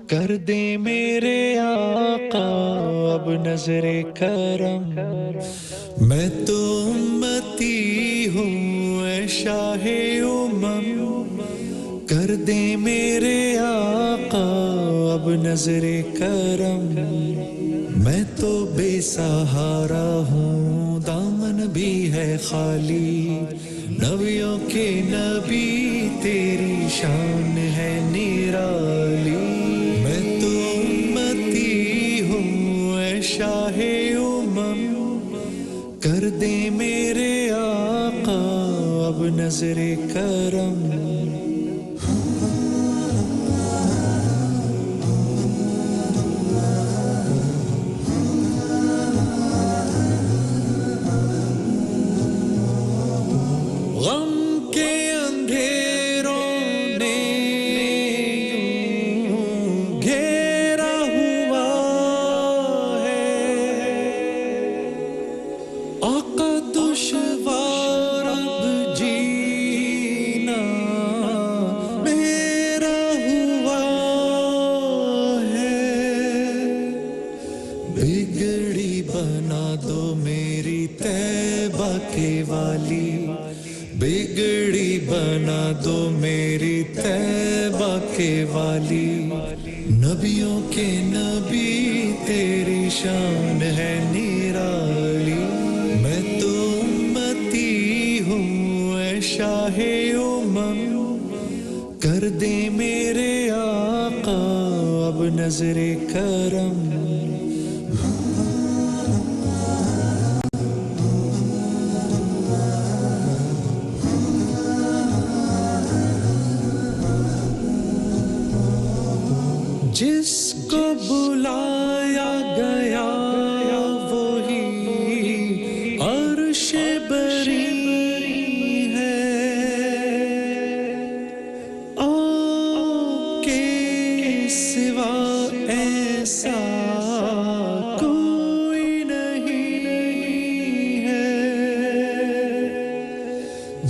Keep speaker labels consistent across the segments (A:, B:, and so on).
A: کر دے میرے آقا اب نظر کرم. میں تو امتی ہوں اے شاہ امم، کر دے میرے آقا اب نظر کرم. میں تو بے سہارا ہوں دامن بھی ہے خالی، نبیوں کے نبی تیری شان ہے نرالی. میں تو امتی ہوں اے شاہ امم، کر دے میرے آقا اب نظر کرم. غم کے اندھیروں نے یوں گھیرا ہوا ہے، آقا دشوار اب جینا میرا ہوا ہے. بگڑی بنا دو میری طیبہ کے والی، بگڑی بنا دو میری طیبہ کے والی. نبیوں کے نبی تیری شان ہے نرالی. میں تو امتی ہوں اے شاہ امم، کر دے میرے آقا اب نظر کرم. جس کو بلایا گیا وہی عرش بری ہے، آپ کے سوا ایسا کوئی نہیں ہے.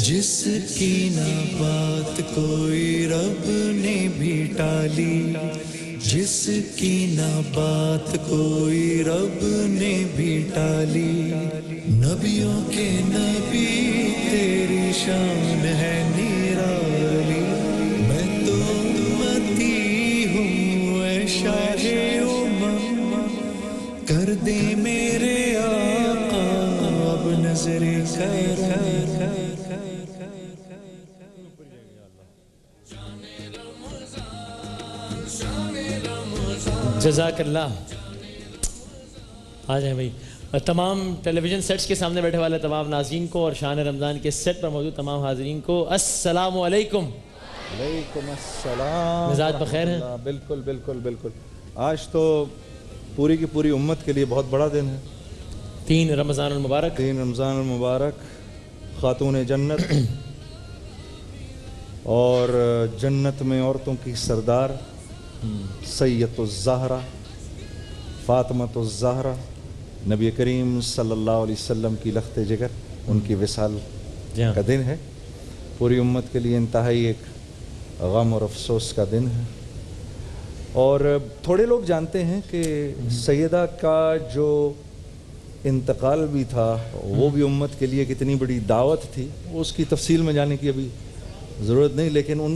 A: جس کی نہ بات کوئی رب نے بھی ٹالی، جس کی نہ بات کوئی رب نے بھی ٹالی. نبیوں کے نبی تیری شان ہے نرالی. میں تو امتی ہوں اے شاہ امم، کر دے میرے آقا اب نظر کرم.
B: جزاک اللہ. آ جائیں بھائی. تمام ٹیلی ویژن سیٹس کے سامنے بیٹھے والے تمام ناظرین کو اور شان رمضان کے سیٹ پر موجود تمام حاضرین کو السلام علیکم.
C: وعلیکم السلام.
B: مزاج بخیر ہیں؟
C: بالکل بالکل بالکل. آج تو پوری کی پوری امت کے لیے بہت بڑا دن ہے.
B: 3 رمضان المبارک.
C: 3 رمضان المبارک. خاتون جنت اور جنت میں عورتوں کی سردار سیدۃ الزہرا فاطمۃ الزہرا نبی کریم صلی اللہ علیہ وسلم کی لخت جگر، ان کی وصال کا دن ہے. پوری امت کے لیے انتہائی ایک غم اور افسوس کا دن ہے. اور تھوڑے لوگ جانتے ہیں کہ سیدہ کا جو انتقال بھی تھا وہ بھی امت کے لیے کتنی بڑی دعوت تھی. اس کی تفصیل میں جانے کی ابھی ضرورت نہیں، لیکن ان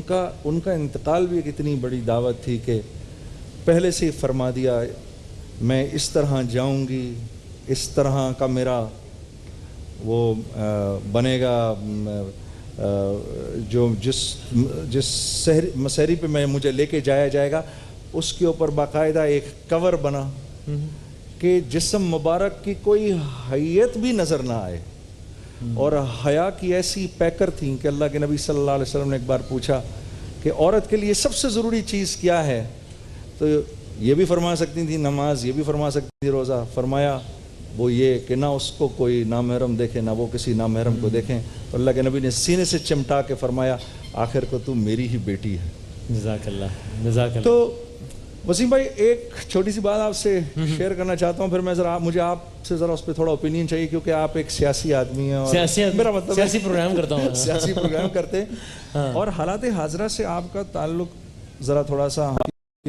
C: کا انتقال بھی کتنی بڑی دعوت تھی کہ پہلے سے ہی فرما دیا میں اس طرح جاؤں گی، اس طرح کا میرا وہ بنے گا، جو جس مسیری پہ مجھے لے کے جایا جائے گا اس کے اوپر باقاعدہ ایک کور بنا کہ جسم مبارک کی کوئی حیت بھی نظر نہ آئے. اور حیا کی ایسی پیکر تھیں کہ اللہ کے نبی صلی اللہ علیہ وسلم نے ایک بار پوچھا کہ عورت کے لیے سب سے ضروری چیز کیا ہے، تو یہ بھی فرما سکتی تھی نماز، یہ بھی فرما سکتی تھی روزہ. فرمایا وہ یہ کہ نہ اس کو کوئی نامحرم دیکھے نہ وہ کسی نامحرم کو دیکھیں. تو اللہ کے نبی نے سینے سے چمٹا کے فرمایا آخر کو تو میری ہی بیٹی ہے.
B: جزاک اللہ. جزاک اللہ.
C: تو وسیم بھائی ایک چھوٹی سی بات آپ سے شیئر کرنا چاہتا ہوں، پھر میں مجھے آپ سے ذرا اس پہ تھوڑا اوپینین چاہیے کیونکہ آپ ایک سیاسی آدمی ہیں اور میرا مطلب
B: سیاسی پروگرام کرتا ہوں.
C: سیاسی پروگرام کرتے ہیں اور حالات حاضرہ سے آپ کا تعلق ذرا تھوڑا سا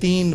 C: 3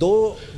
C: 2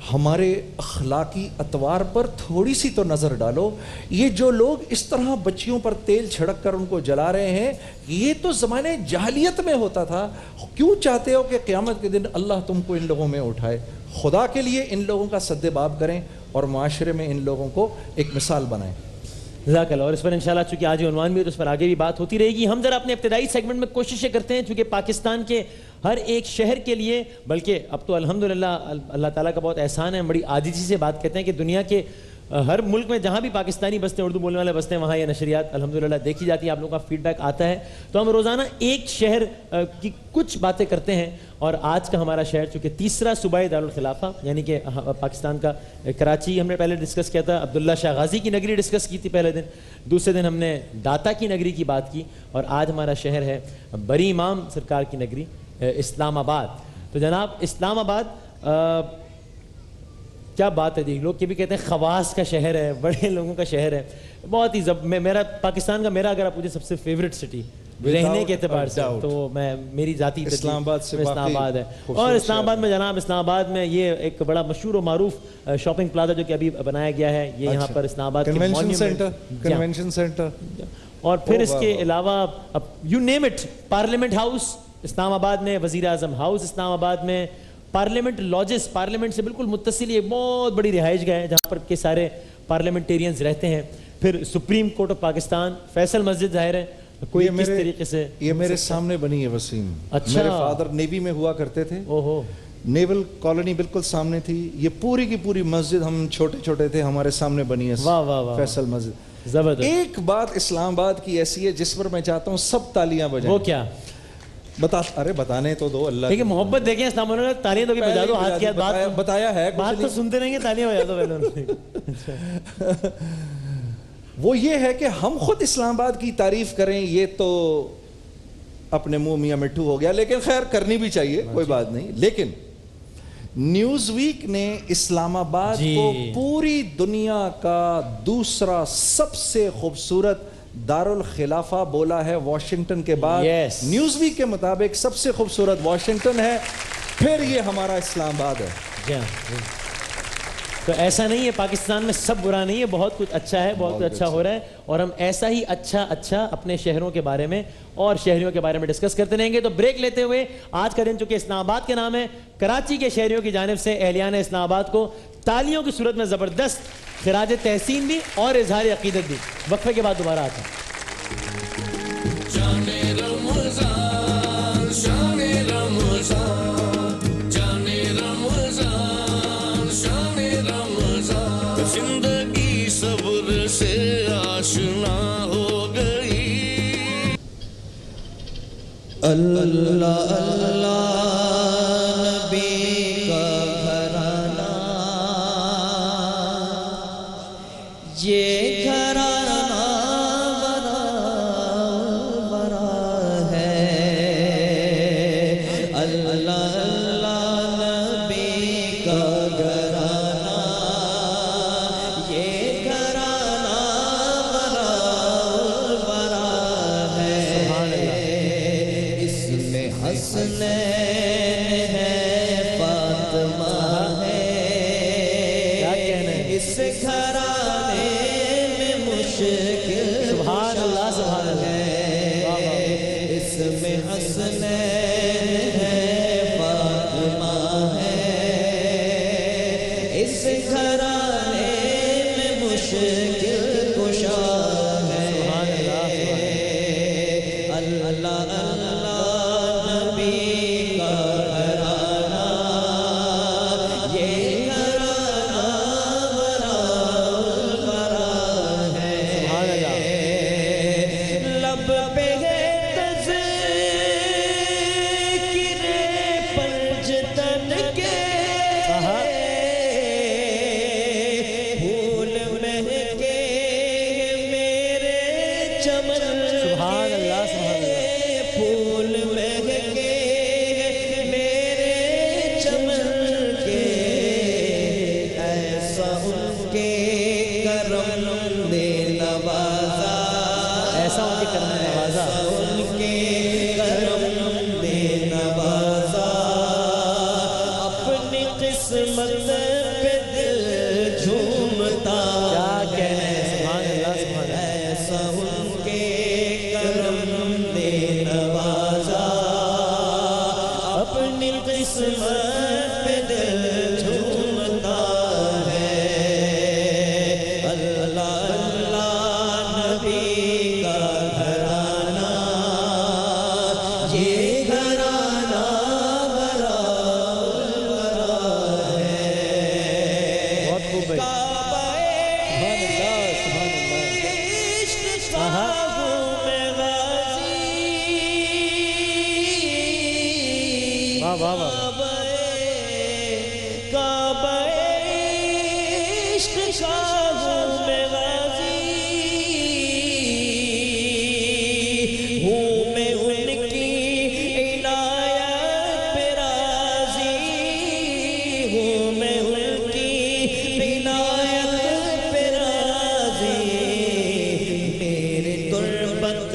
C: ہمارے اخلاقی اطوار پر تھوڑی سی تو نظر ڈالو. یہ جو لوگ اس طرح بچیوں پر تیل چھڑک کر ان کو جلا رہے ہیں, یہ تو زمانے جاہلیت میں ہوتا تھا. کیوں چاہتے ہو کہ قیامت کے دن اللہ تم کو ان لوگوں میں اٹھائے؟ خدا کے لیے ان لوگوں کا سد باب کریں اور معاشرے میں ان لوگوں کو ایک مثال بنائیں.
B: جزاک اللہ. اور اس پر انشاءاللہ چونکہ آج عنوان بھی ہے تو اس پر آگے بھی بات ہوتی رہے گی. ہم ذرا اپنے ابتدائی سیگمنٹ میں کوششیں کرتے ہیں, چونکہ پاکستان کے ہر ایک شہر کے لیے, بلکہ اب تو الحمدللہ اللہ تعالیٰ کا بہت احسان ہے, بڑی عاجزی سے بات کہتے ہیں کہ دنیا کے ہر ملک میں جہاں بھی پاکستانی بستے ہیں, اردو بولنے والے بستے ہیں, وہاں یہ نشریات الحمدللہ دیکھی جاتی ہیں. آپ لوگوں کا فیڈ بیک آتا ہے. تو ہم روزانہ ایک شہر کی کچھ باتیں کرتے ہیں, اور آج کا ہمارا شہر چونکہ تیسرا صوبائی دارالخلافہ یعنی کہ پاکستان کا کراچی ہم نے پہلے ڈسکس کیا تھا, عبداللہ شاہ غازی کی نگری ڈسکس کی تھی پہلے دن, دوسرے دن ہم نے داتا کی نگری کی بات کی, اور آج ہمارا شہر ہے بری امام سرکار کی نگری اسلام آباد. تو جناب اسلام آباد کیا بات ہے جی, لوگ یہ بھی کہتے ہیں خواص کا شہر ہے, بڑے لوگوں کا شہر ہے, بہت ہی میرا پاکستان کا میرا اگر آپ مجھے سب سے فیوریٹ سٹی رہنے کے اعتبار سے تو میں میری ذاتی
C: اسلام آباد سے
B: اسلام آباد ہے. اور اسلام آباد میں جناب اسلام آباد میں یہ ایک بڑا مشہور و معروف شاپنگ پلازا جو کہ ابھی بنایا گیا ہے, یہ یہاں پر اسلام آباد
C: کنونشن سینٹر,
B: اور پھر اس کے علاوہ you name it, parliament house Islamabad میں, وزیر اعظم ہاؤس اسلام آباد میں, پارلیمنٹ لاجز, پارلیمنٹ سے بالکل متصل ایک بہت بڑی رہائش گاہ ہے جہاں پر کے سارے پارلیمنٹیرینز رہتے ہیں. پھر supreme court of Pakistan, Faisal مسجد ظاہر ہے کوئی کس طریقے سے
C: یہ میرے سامنے بنی ہے وسیم.
B: اچھا,
C: میرے فادر نیوی میں ہوا کرتے تھے,
B: اوہو,
C: نیول کالونی بالکل سامنے تھی. یہ پوری کی پوری مسجد ہم چھوٹے چھوٹے تھے ہمارے سامنے بنی ہے,
B: واہ واہ واہ,
C: فیصل مسجد.
B: زبردست.
C: ایک بات اسلام آباد کی ایسی ہے جس پر میں چاہتا ہوں سب تالیاں بجائیں.
B: وہ کیا
C: ارے بتانے تو دو, اللہ
B: دیکھیں محبت دیکھیں اسلام آباد, تالیاں تو بھی بجا دو, ہاتھ کی بات
C: بتایا ہے,
B: بات تو سنتے رہیں گے, تالیاں بجا دو پہلے.
C: وہ یہ ہے کہ ہم خود اسلام آباد کی تعریف کریں, یہ تو اپنے منہ میاں مٹھو ہو گیا, لیکن خیر کرنی بھی چاہیے, کوئی بات نہیں. لیکن نیوز ویک نے اسلام آباد کو پوری دنیا کا دوسرا سب سے خوبصورت دارالخلافہ بولا ہے واشنگٹن کے بعد. نیوز ویک کے مطابق سب سے خوبصورت واشنگٹن ہے, پھر یہ ہمارا اسلام آباد ہے.
B: تو ایسا نہیں ہے پاکستان میں سب برا نہیں ہے, بہت کچھ اچھا ہے, بہت کچھ اچھا ہو رہا ہے, اور ہم ایسا ہی اچھا اپنے شہروں کے بارے میں اور شہریوں کے بارے میں ڈسکس کرتے رہیں گے. تو بریک لیتے ہوئے آج کا دن چونکہ اسلام آباد کے نام ہے, کراچی کے شہریوں کی جانب سے اہلیان اسلام آباد کو تالیوں کی صورت میں زبردست خراج تحسین بھی اور اظہار عقیدت بھی. وقفے کے بعد دوبارہ آتا ہے.
D: زندگی صبر سے آشنا ہو گئی. اللہ اللہ نبی کا گھرانہ, یہ گھرانہ برا ہے. اللہ اللہ نبی کا گھرانہ, یہ گھرانہ برا ہے. اس میں حسنین ہے, فاطمہ ہے, اس گھرانے میں مشکل
B: سبحان اللہ, سبحان اللہ,
D: اس میں حسنین ہے, فاطمہ ہے, اس گھرانے میں مشکل کشا ہے. اللہ اللہ نبی کا گھرانہ, یہ گھرانہ برا ہے. لب پہ پنجتن کے پھول مہکے میرے چمن کے, پھول مہکے میرے چمن کے, ایسا ان کے کرم نے نوازا,
B: ایسا ان کے کرم نے نوازا,
D: ان کے کرم نے نوازا, اپنی قسمت
B: واہ واہ
D: کعبہ عشق شاہوں میں غازی ہوں میں ان کی عنایت پہ راضی ہوں میں ان کی عنایت پہ راضی میرے تربت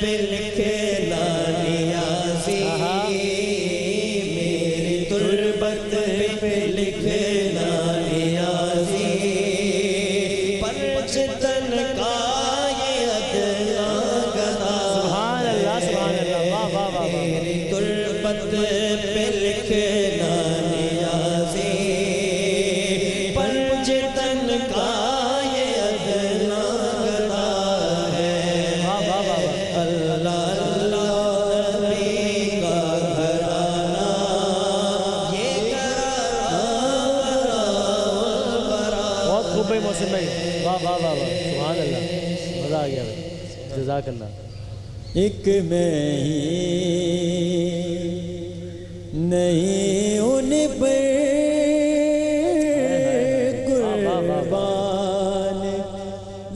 D: پہ لکھے لانیازی میرے تربت پہ لکھے لانیازی پرچ تن کا یہ ادنا گنا
B: سبحان اللہ واہ واہ واہ
D: میری تربت پہ لکھے لانیازی پرچ تن کا یہ ادنا گنا ہے
B: واہ واہ واہ
D: اللہ اللہ نبی کا گھرانہ یہ
B: بہت خوب بھائی محسن بھائی واہ واہ واہ واہ سبحان اللہ مزہ آ گیا بھائی جزاک اللہ
D: ایک میں ہی نہیں ان پر قربان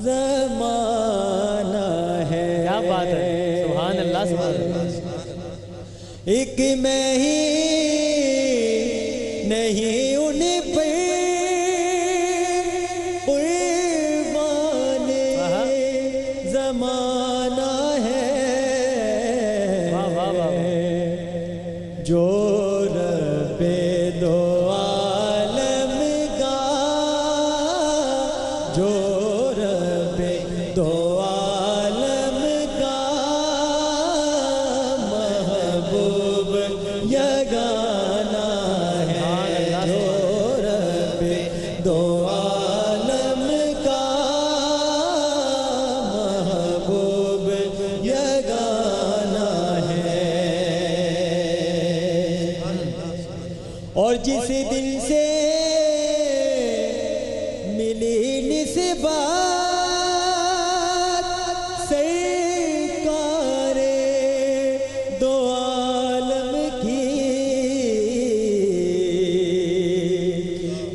D: زمانہ ہے
B: کیا بات ہے سبحان اللہ سبحان اللہ
D: ایک میں ہی نہیں ان پر قربان زمانہ ہے
B: واہ واہ واہ
D: جو رب دو عالم کا جو رب دو عالم کا محبوب یگانہ ہے جو رب دو عالم کا محبوب یگانہ ہے اور جس دل سے ملی نسبت سرکار دو عالم کی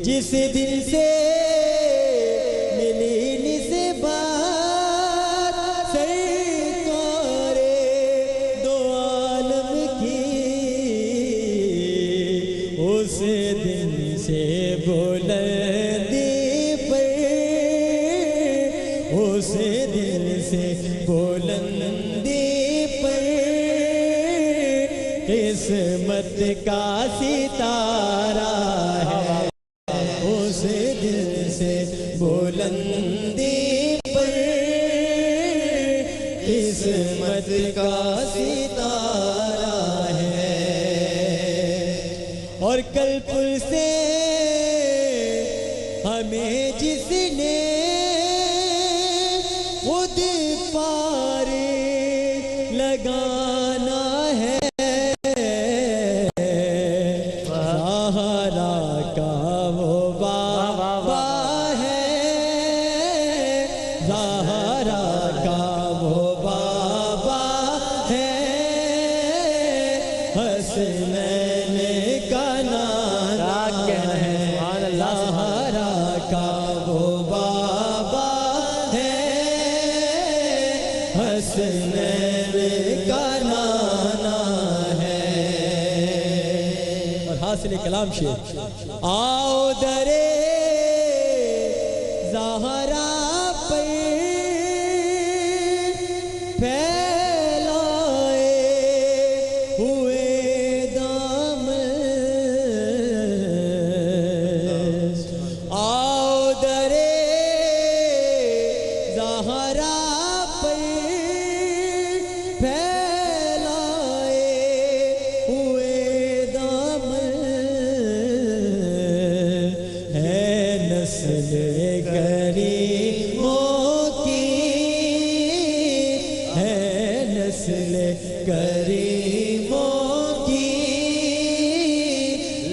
D: جس دل سے ملی نسبت سرکار دو عالم کی اس دن سے بلندی پر اس دن سے بلندی پر قسمت کا ستارہ ہے اس دل سے بلندی پر قسمت کا ستارہ ہے اور کل پل سے ہمیں جس نے خود پار لگانا ہے سہارا کا وہ بابا ہے سہارا کا وہ بابا ہے حسنین کا نانا ہے سہارا کا وہ بابا ہے حسنین کا نانا ہے اور حاصل کلام شیر آؤ درے زہرا پر پھیلائے ہوئے دامن آؤ درے زہرا پر پھیلائے ہوئے دامن ہے نسل کریموں کی ہے نسل کریموں کی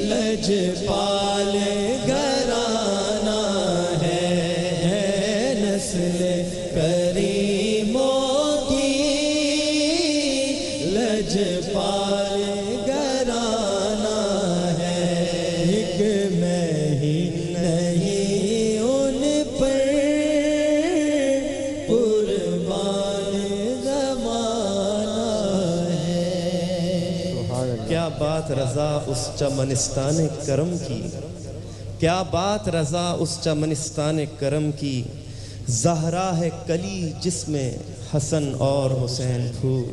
D: لجپال گھرانہ ہے نسل کریموں کی لجپال گھرانہ
E: بات رضا اس چمنستان کرم کی، کیا بات رضا اس چمنستان کرم کی، زہرا ہے کلی جس میں حسن اور حسین پھول،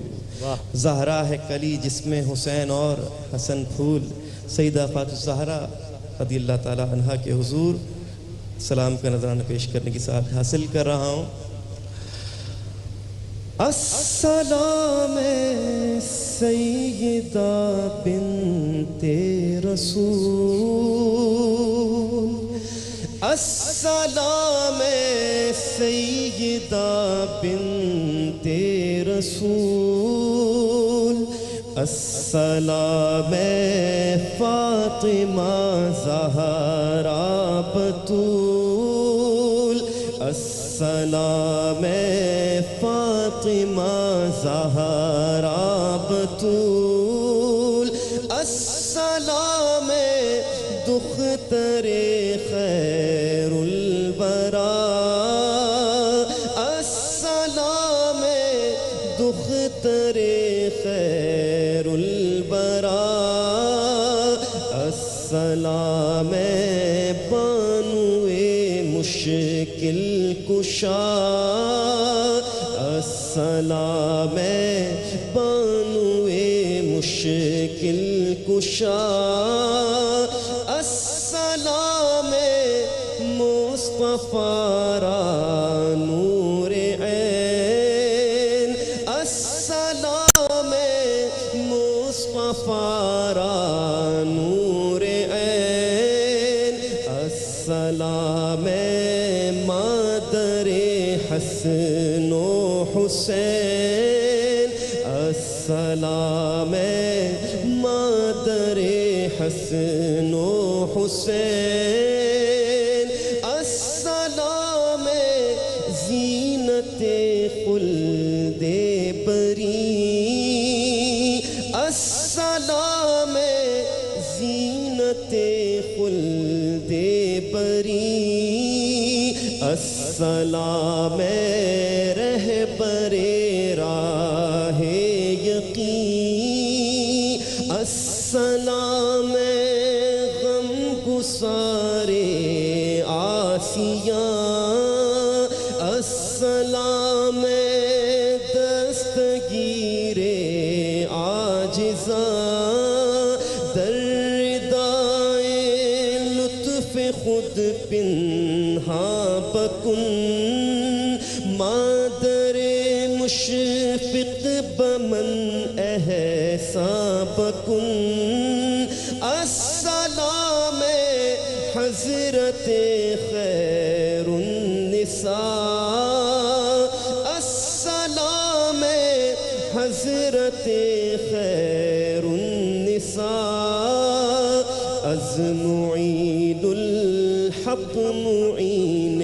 E: زہرا ہے کلی جس میں حسین اور حسن پھول۔ سیدہ فاطمہ الزہرا رضی اللہ تعالی عنہا کے حضور سلام کا نذرانہ پیش کرنے کی سعادت حاصل کر رہا ہوں۔ السلام سیدہ بنت رسول، السلام سیدہ بنت رسول، السلام فاطمہ زہرا بتول، السلام فاطمہ زہرا بتول، السلام دختر خیر الورا، السلام دختر خیر الورا، السلام بانوئے مشکل کشا، السلام بانوئے مشکل کشا، السلام مصطفیٰ را نور عین، السلام مصطفیٰ را نور عین، السلام مادر حسن و حسین، السلام مادر حسن و حسین، السلام زینت خلد بری، السلام زینت خلد بری، السلام رہبر راہ یقین، السلام غم گسار آسیاں، السلام دستگیر عاجزاں، دردائے لطف خود پنہاں بکن، مادر مشفق بمن احساں بکن، السلام حضرت خیر النساء، السلام حضرت خیر النساء، از معین الحق معین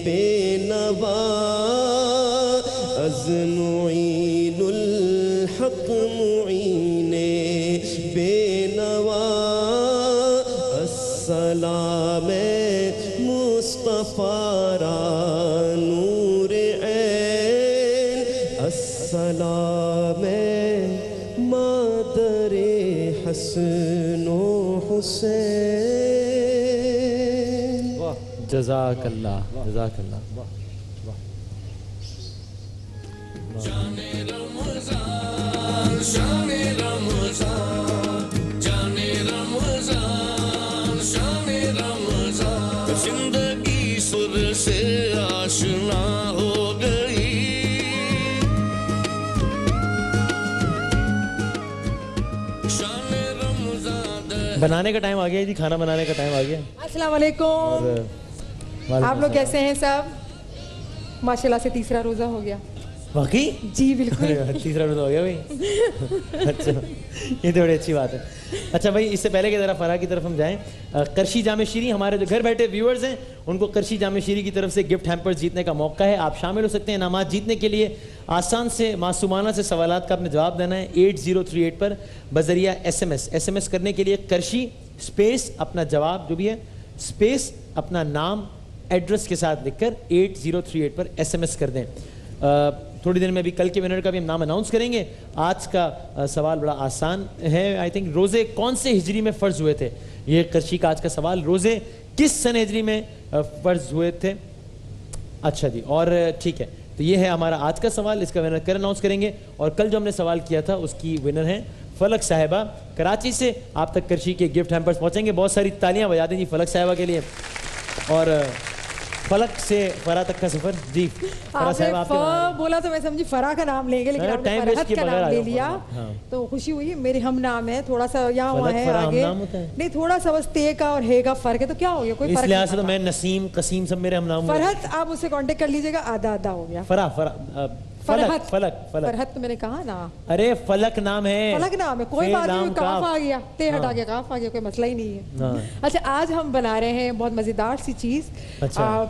E: بے نوا، از معین الحق معین بے نوا، السلام مصطفیٰ را نور عین، السلام مادر حسن و حسین۔
B: جزاک اللہ، جزاک اللہ۔
F: شان رمضان، شان رمضان، شان رمضان، شان رمضان، زندگی سر سے آشنا ہو گئی، شان رمضان۔
B: بنانے کا ٹائم آ گیا جی، کھانا بنانے کا ٹائم آ گیا۔
G: السلام علیکم، آپ لوگ کیسے ہیں سب؟ ماشاءاللہ سے تیسرا روزہ ہو گیا
B: واقعی؟
G: جی بالکل
B: تیسرا روزہ ہو گیا بھائی، اچھا یہ تو بڑی اچھی بات ہے۔ اچھا بھائی، اس سے پہلے کہ ذرا فرح کی طرف ہم جائیں، کرشی جامع شیریں، ہمارے جو گھر بیٹھے ویورز ہیں ان کو کرشی جامع شیریں کی طرف سے گفٹ ہیمپرز جیتنے کا موقع ہے۔ آپ شامل ہو سکتے ہیں انعامات جیتنے کے لیے۔ آسان سے معصومانہ سے سوالات کا آپ نے جواب دینا ہے 8038 پر بذریعہ ایس ایم ایس کرنے کے لیے کرشی اسپیس اپنا جواب جو بھی ہے اسپیس اپنا نام ایڈریس کے ساتھ لکھ کر 8038 پر ایس ایم ایس کر دیں۔ تھوڑی دیر میں ابھی کل کے ونر کا بھی ہم نام اناؤنس کریں گے. آج کا سوال بڑا آسان ہے. آئی تھنک روزے کون سے ہجری میں فرض ہوئے تھے؟ یہ کرشی کا آج کا سوال. روزے کس سن ہجری میں فرض ہوئے تھے؟ اچھا جی, اور ٹھیک ہے, تو یہ ہے ہمارا آج کا سوال. اس کا ونر کل اناؤنس کریں گے. اور کل جو ہم نے سوال کیا تھا اس کی ونر ہیں فلک صاحبہ کراچی سے. آپ تک کرشی کے گفٹ ہیمپرز پہنچیں گے. بہت ساری تالیاں بجا دیں جی فلک صاحبہ کے لیے. اور فلک سے فرا تک کا سفر. جی فرا صاحب آپ
G: بولا تو میں سمجھی فرا کا نام لیں گے, لیکن آپ نے فرحت کا نام لے لیا تو خوشی ہوئی. میرے ہم نام ہے, تھوڑا سا یہاں وہاں ہے آگے نہیں, تھوڑا سا بس تے کا اور ہے کا فرق ہے, تو کیا ہو گیا کوئی فرق.
B: اس لحاظ سے تو میں نسیم قسیم سب میرے ہم نام.
G: فرحت آپ مجھ سے کانٹیکٹ کر لیجیے گا, آدھا آدھا ہو گیا.
B: فلک فلک
G: فرحت تو میں نے کہا نا.
B: ارے فلک نام ہے,
G: فلک نام ہے, کوئی بات نہیں. کاف آ گیا, تے ہٹا گیا, کاف آ گیا, کوئی مسئلہ ہی نہیں ہے. اچھا آج ہم بنا رہے ہیں بہت مزیدار سی چیز,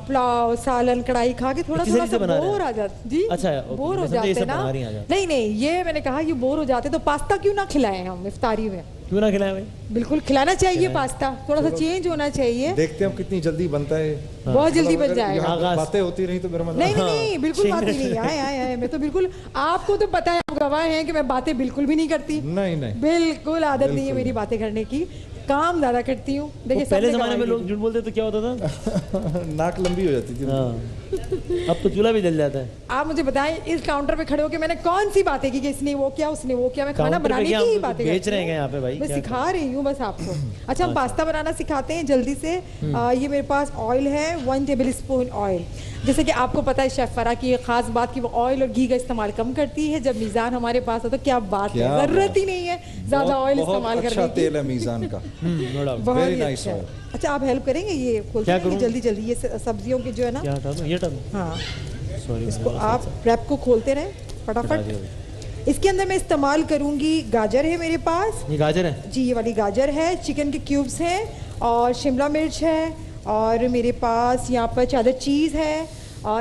G: پلاؤ سالن کڑھائی کھا کے تھوڑا تھوڑا سا بور آ جاتا. جی بور ہو جاتے ہیں نا. نہیں نہیں, یہ میں نے کہا یہ بور ہو جاتے تو پاستا کیوں نہ کھلائیں ہم افطاری میں.
B: کیوں نہ کھلائیں بھائی؟
G: بالکل کھلانا چاہیے پاستا, تھوڑا سا چینج ہونا چاہیے.
C: دیکھتے ہیں کتنی جلدی بنتا ہے.
G: بہت جلدی بن جائے گا.
C: باتیں ہوتی رہی تو میرا مطلب
G: نہیں نہیں بالکل بات ہی نہیں. آئے آئے آئے, میں تو بالکل, آپ کو تو پتا ہے, آپ گواہ ہیں کہ میں باتیں بالکل بھی نہیں کرتی.
C: نہیں نہیں
G: بالکل عادت نہیں ہے میری باتیں کرنے کی, کام زیادہ کرتی ہوں. دیکھیں
B: پہلے زمانے میں لوگ جھوٹ بولتے تو کیا ہوتا تھا؟
C: ناک لمبی ہو جاتی تھی.
B: اب تو چولہا بھی جل جاتا ہے.
G: آپ مجھے بتائیں اس کاؤنٹر پہ کھڑے ہو کے میں نے کون سی باتیں کی کہ اس نے وہ کیا, اس نے وہ کیا. میں کھانا بنانے کی ہی باتیں
B: بیچ رہے ہیں یہاں پہ بھائی,
G: میں سکھا رہی ہوں بس آپ کو. اچھا ہم پاستا بنانا سکھاتے ہیں جلدی سے. یہ میرے پاس آئل ہے 1 ٹیبل اسپون آئل. جیسے کہ آپ کو پتا ہے شیف فرا کی ایک خاص بات کی وہ آئل اور گھی کا استعمال کم کرتی ہے. جب میزان ہمارے پاس ہو تو کیا بات ہے, ضرورت ہی نہیں ہے زیادہ آئل استعمال کرنے کی.
C: اچھا تیل ہے میزان کا,
G: بہت اچھا. اچھا آپ ہیلپ کریں گے, یہ کھولتے ہیں جلدی جلدی, یہ سبزیوں کے جو ہے نا, ہاں اس کو آپ ریپ کو کھولتے رہیں فٹافٹ. اس کے اندر میں استعمال کروں گی گاجر ہے میرے پاس.
B: یہ گاجر ہے
G: جی, یہ والی گاجر ہے. چکن کے کیوبز ہیں اور شملہ مرچ ہے, اور میرے پاس یہاں پر چیدر چیز ہے.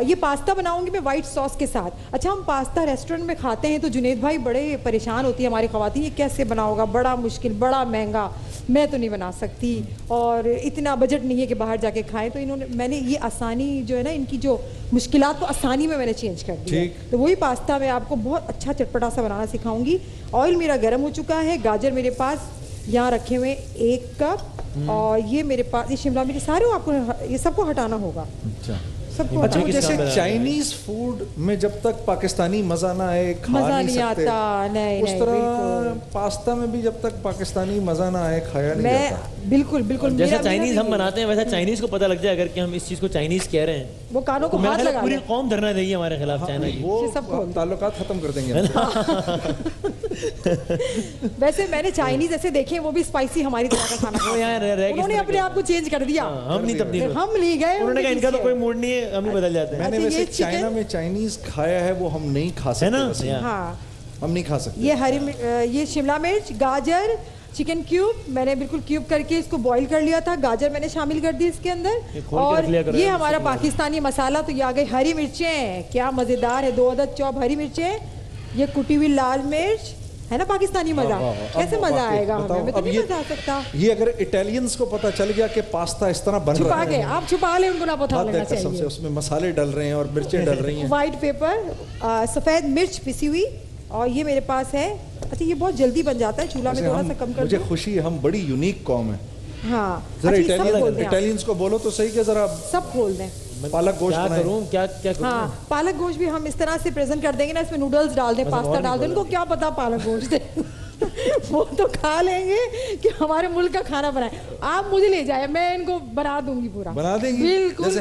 G: یہ پاستا بناؤں گی میں وائٹ ساس کے ساتھ. اچھا ہم پاستا ریسٹورنٹ میں کھاتے ہیں تو جنید بھائی بڑے پریشان ہوتی ہے ہماری خواتین, یہ کیسے بناؤ گا, بڑا مشکل, بڑا مہنگا, میں تو نہیں بنا سکتی, اور اتنا بجٹ نہیں ہے کہ باہر جا کے کھائیں. تو انہوں نے, میں نے یہ آسانی جو ہے نا, ان کی جو مشکلات کو آسانی میں نے چینج کر دیا. تو وہی پاستا میں آپ کو بہت اچھا چٹپٹا سا بنانا سکھاؤں گی. آئل میرا گرم ہو چکا ہے. گاجر میرے پاس یہاں رکھے ہوئے 1 کپ, اور یہ میرے پاس یہ شملہ مرچ سارے آپ کو یہ سب کو ہٹانا ہوگا.
C: اچھا جیسے چائنیز فوڈ میں جب تک پاکستانی مزہ نہ آئے کھا نہیں سکتے, اس طرح پاستا میں بھی جب تک پاکستانی مزہ نہ آئے کھایا نہیں جاتا.
G: بالکل بالکل,
B: جیسا چائنیز ہم بناتے ہیں ویسا چائنیز کو پتہ لگ جائے اگر کہ ہم اس چیز کو چائنیز کہہ رہے ہیں,
G: وہ کانوں کو ہاتھ لگا,
B: پوری قوم دھرنا دے گی ہمارے خلاف چائنا کی,
C: وہ سب تعلقات ختم کر دیں گے.
G: ویسے میں نے چائنیز ایسے دیکھے ہیں وہ بھی اسپائسی ہماری طرح کا کھانا, انہوں نے اپنے آپ کو چینج کر دیا,
B: ہم نہیں تبدیل,
G: ہم نہیں گئے.
B: انہوں نے کہا ان کا تو کوئی موڈ نہیں ہے, ہم ہی بدل جاتے ہیں.
C: میں نے ویسے چائنا میں چائنیز کھایا ہے, وہ ہم نہیں کھا سکتے.
G: ہاں
C: ہم نہیں کھا سکتے.
G: یہ شملہ مرچ, گاجر, چکن کیوب میں نے بالکل کیوب کر کے اس کو بوائل کر لیا تھا. گاجر میں نے شامل کر دی اس کے اندر, اور یہ ہمارا پاکستانی مسالہ. تو یہ آ گئی ہری مرچیں, کیا مزیدار ہے, 2 عدد چوب ہری مرچیں. یہ کٹی ہوئی لال مرچ ہے نا پاکستانی مزہ. کیسے مزہ آئے گا ہمیں, تو نہیں مزہ آ سکتا.
C: یہ اگر اٹیلینز کو پتہ چل گیا کہ پاستا اس طرح بن رہا ہے,
G: آپ چھپا لیں, ان کو نہ پتہ لگنا چاہیے.
C: اس میں مسالے ڈل رہے ہیں اور مرچیں ڈل رہی ہیں.
G: وائٹ پیپر, سفید مرچ پسی ہوئی, اور یہ میرے پاس ہے. اچھا یہ بہت جلدی بن جاتا ہے, چولہا میں تھوڑا سا کم کر دو.
C: مجھے خوشی ہے, ہم بڑی یونیک قوم ہے.
G: ہاں
C: ذرا اٹیلینز کو بولو تو صحیح کہ ذرا
G: سب کھول دیں.
C: پالک گوشت
B: بنائیں.
G: ہاں پالک گوشت بھی ہم اس طرح سے پریزنٹ کر دیں گے نا, اس میں نوڈلز ڈال دیں, پاستا ڈال دیں. ان کو کیا پتا پالک گوشت ہے, وہ تو کھا لیں گے کہ ہمارے ملک کا کھانا بنائے. آپ مجھے لے جائیں, میں ان کو بنا دوں گی, پورا
C: بنا دیں گی.
G: بالکل,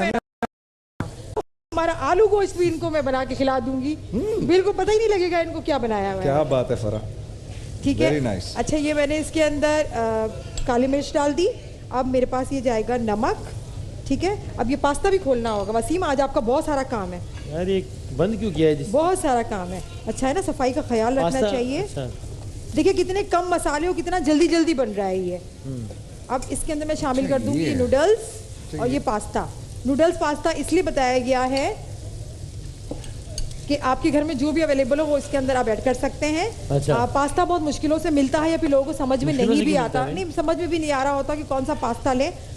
G: ہمارا آلو گوشت بھی ان کو میں بنا کے کھلا دوں گی. بالکل پتہ ہی نہیں لگے گا ان کو کیا بنایا ہوا ہے.
C: کیا بات ہے فرا,
G: ٹھیک ہے. اچھا یہ میں نے اس کے اندر کالی مرچ ڈال دی. اب میرے پاس یہ جائے گا نمک, ٹھیک ہے. اب یہ پاستا بھی کھولنا ہوگا. وسیم آج آپ کا بہت سارا کام ہے
B: یار, یہ بند کیوں کیا ہے؟
G: بہت سارا کام ہے. اچھا ہے نا, صفائی کا خیال رکھنا چاہیے. دیکھیں کتنے کم مسالے ہو, کتنا جلدی جلدی بن رہا ہے یہ. اب اس کے اندر میں شامل کر دوں گی نوڈلز اور یہ پاستا. نوڈلز پاستا اس لیے بتایا گیا ہے کہ آپ کے گھر میں جو بھی اویلیبل ہو وہ اس کے اندر آپ ایڈ کر سکتے ہیں. پاستا بہت مشکلوں سے ملتا ہے, یا پھر لوگوں کو سمجھ میں نہیں بھی آتا, نہیں سمجھ میں بھی نہیں آ رہا ہوتا کہ کون سا پاستا لیں.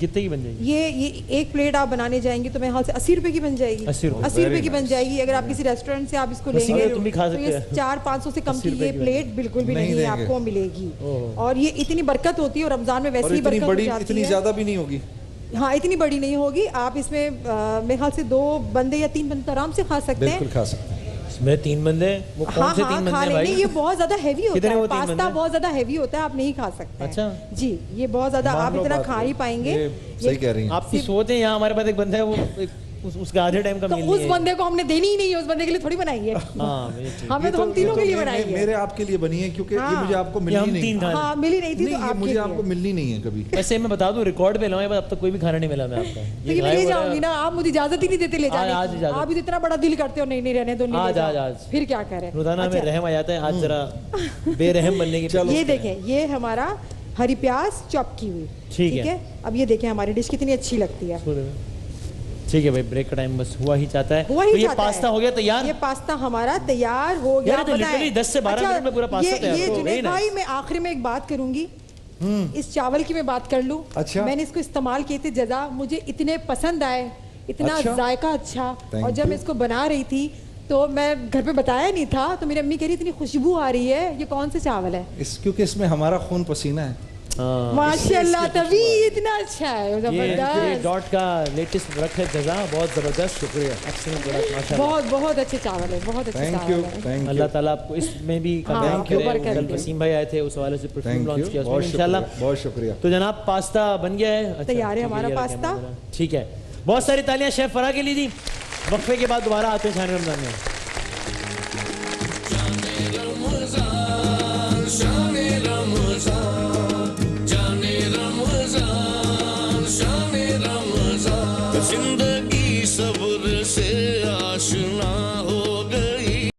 B: کتنے کی بن جائے گی؟
G: یہ ایک پلیٹ آپ بنانے جائیں گے تو میرے خیال سے 80 روپے کی بن جائے گی. 80 روپے کی بن جائے گی. اگر آپ کسی ریسٹورینٹ سے آپ اس کو لیں گے
B: تم بھی کھا
G: تو
B: سکتے
G: یہ
B: ہیں.
G: 400-500 سے کم کی یہ پلیٹ بالکل بھی نہیں آپ کو ملے گی. اور یہ اتنی برکت ہوتی ہے اور رمضان میں ویسے ہی برکت ہو جاتی ہے.
C: اتنی زیادہ بھی نہیں ہوگی.
G: ہاں اتنی بڑی نہیں ہوگی. آپ اس میں میرے خیال سے 2 بندے یا 3 بندے آرام سے کھا سکتے ہیں.
C: بالکل کھا سکتے ہیں.
B: میرے 3 بندے. وہ کون سے 3 بندے بھائی؟
G: یہ بہت زیادہ ہیوی ہوتا ہے. پاستا بہت زیادہ ہیوی ہوتا ہے, آپ نہیں کھا سکتے.
B: اچھا
G: جی یہ بہت زیادہ آپ اتنا کھا نہیں پائیں گے.
C: صحیح کہہ رہی ہیں
B: آپ کی سوچیں. یہاں ہمارے پاس ایک بندہ ہے, وہ اس کا آدھے ٹائم کا میل
G: تو اس بندے کو ہم نے دینی ہی نہیں ہے, اس بندے کے لیے تھوڑی بنائی ہے. ہمیں تو ہم تینوں کے لیے بنائی ہے.
C: میرے آپ کے لیے بنی ہے کیونکہ یہ مجھے آپ کو ملنی نہیں.
G: ہاں ملی نہیں تھی تو
C: مجھے آپ کو ملنی نہیں ہے کبھی.
B: ویسے میں بتا دوں ریکارڈ پہ لاؤں, اب تک کوئی بھی کھانا نہیں ملا میں آپ کا.
G: یہ لے جاؤں گی نا, آپ مجھے اجازت ہی نہیں دیتے لے جانے کی. آپ اتنا بڑا دل کرتے ہو نہیں رہنے دو.
B: آج
G: پھر کیا کریں,
B: روزانہ ہمیں رحم آ جاتا ہے, آج ذرا بے رحم بننے کی.
G: یہ دیکھیں یہ ہمارا ہری پیاز چاپ کی ہوئی. ٹھیک ہے, اب یہ دیکھیں ہماری ڈش کتنی اچھی لگتی ہے.
B: ٹھیک ہے بھائی, بریک کا ٹائم بس ہوا ہی چاہتا ہے.
G: تو
B: یہ پاستا ہو گیا تیار.
G: یہ پاستا ہمارا تیار ہو گیا.
B: 10 سے 12 منٹ میں پورا پاستا تیار.
G: یہ جنید بھائی میں آخری میں ایک بات کروں گی, اس چاول کی میں بات کر لوں. میں نے اس کو استعمال کیے تھے جزا, مجھے اتنے پسند آئے, اتنا ذائقہ اچھا. اور جب میں اس کو بنا رہی تھی تو میں گھر پہ بتایا نہیں تھا, تو میری امی کہہ رہی اتنی خوشبو آ رہی ہے, یہ کون سے چاول ہے؟
C: کیونکہ اس میں ہمارا خون پسینہ ہے.
G: ماشاءاللہ تبھی اتنا اچھا ہے.
B: زبردست. ڈاٹ کا لیٹسٹ پروڈکٹ ہے جزا, بہت زبردست. شکریہ. ایکسلنٹ پروڈکٹ ماشاءاللہ.
G: بہت اچھے چاول ہے, بہت اچھے چاول ہے.
B: اللہ تعالیٰ آپ کو اس میں بھی کامیاب کرے. کل وسیم بھائی آئے تھے, اس حوالے سے پرفیوم لانچ کیا انشاءاللہ.
C: بہت شکریہ.
B: تو جناب پاستا بن گیا ہے,
G: تیار ہے ہمارا پاستا.
B: ٹھیک ہے, بہت ساری تالیاں شیف فرا کے لیے دی. وقفے کے بعد دوبارہ آتے ہیں شان رمضان میں.